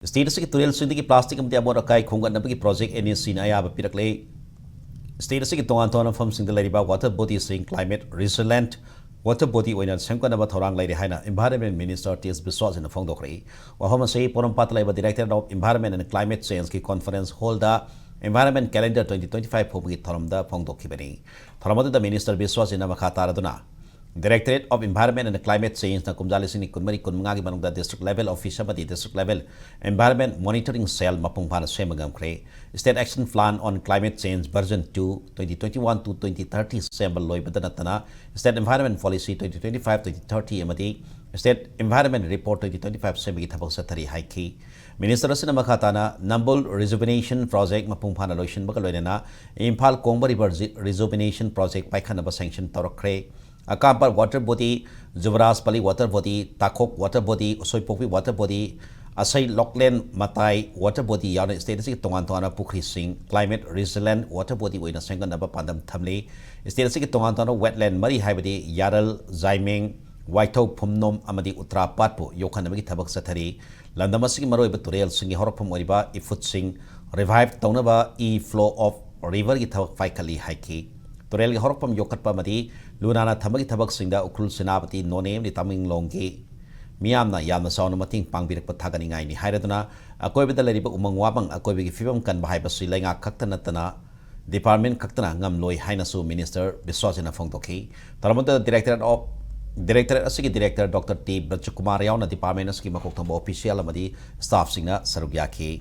State asigi turel sindigi plastic amti amor akai khongan nabagi project NSC na ayaba pirakle state asigi tongan tongan from singda lariba water body sing climate resilient water body oina semkana ba thorang lairi haina environment minister Prjts Biswajit na phongdokri wa homa sei porampat laiba director of environment and climate change ki conference holder environment calendar 2025 phobgi thoramda phongdokhibani thoramada the minister Biswajit na makha taraduna Directorate of Environment and Climate Change na kumjalisini kunmari kunmangagi manungda district level officer badi district level environment monitoring cell mapungpana semagam kre state action plan on climate change version 2 2021 to 2030 sembal loi badanatana state environment policy 2025 2030 amadi state environment report 2025 semagi thabak sathari haiki minister asina makhatana Nambol Rejuvenation project mapungpana loisin bakaloinena Imphal Kongbari Rejuvenation project paikhanaba sanction torakre Akampar water body, Juvaras Pali water body, Takok water body, Soipopi water body, Asai Lockland Matai water body, Yana State Tongantana Pukri Sing, climate resilient water body with a single number pandam tamli, State Tongantana wetland, Mari Habidi, Yaral, Zaiming, Waito Pumnom, Amadi Utra Patpo, Yokanami Tabak Satari, Landamasi Maro Beturel, Singi Horpum Oriba, Ifut Sing, revived Tonava, E flow of river Gita Faikali Haiki. Turel horpam yokatpa madi lunana thamagi thabak singda ukrul senapati nonem ni taming longki miyamna yamna sauna mating pangbirakpa thagani ngai ni hairaduna akoibida leriba umangwabang akoibigi fibam kan bahai basi lenga kaktana tana department kaktana ngam loi hainasu minister Biswajit na phongdokhi taramanta director asigi director Dr. T Kumar yauna department asigi makok thamba official amadi staff singna sarugyakhi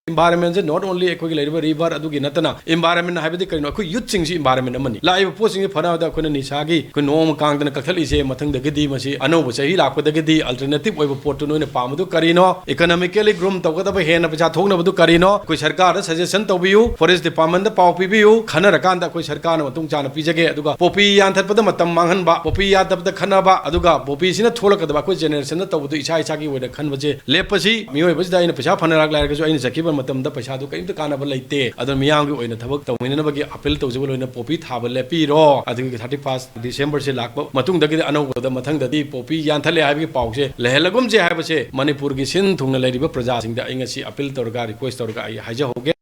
Environment is not only a river, Aduginatana, environment, Habitical, youth sings environment money. Live posting Pana, the Kunisagi, Kunom Kang, and Kathalise, Matang the Gedi, Masi, Ano, Sahila, the Gedi, alternative over Portuno, Pamudu Carino, economically groomed the Wata Hen of Chatona to Carino, Kusharkara, suggestion of you, Forest Department, the Pau PBU, Kanarakanda, Kusharkana, Tungchana, Pijake, Aduga, Popi, and Tapadamatang Manganba, Popi, Yat of the Kanaba, Aduga, Popi, in a Tolaka, the Baku generation, the Isaki with the Kanvaje, Lepazi, Mio was in a Pachapana, like in Zakiba. The Pashadu came to Canaba Late, other Miyangu in a Tabak, the Winabagi appeal to Zulu in a Popi, have a lepi raw. I think 31st December, Silakbo, Matung the Ano, the Matang the Deep, Popi, Yantale, Havi Pauche, Lehelagumje, have a say, Manipur Gisin, Tunga Lady Prjts in the English appeal to request or Haja Hoge.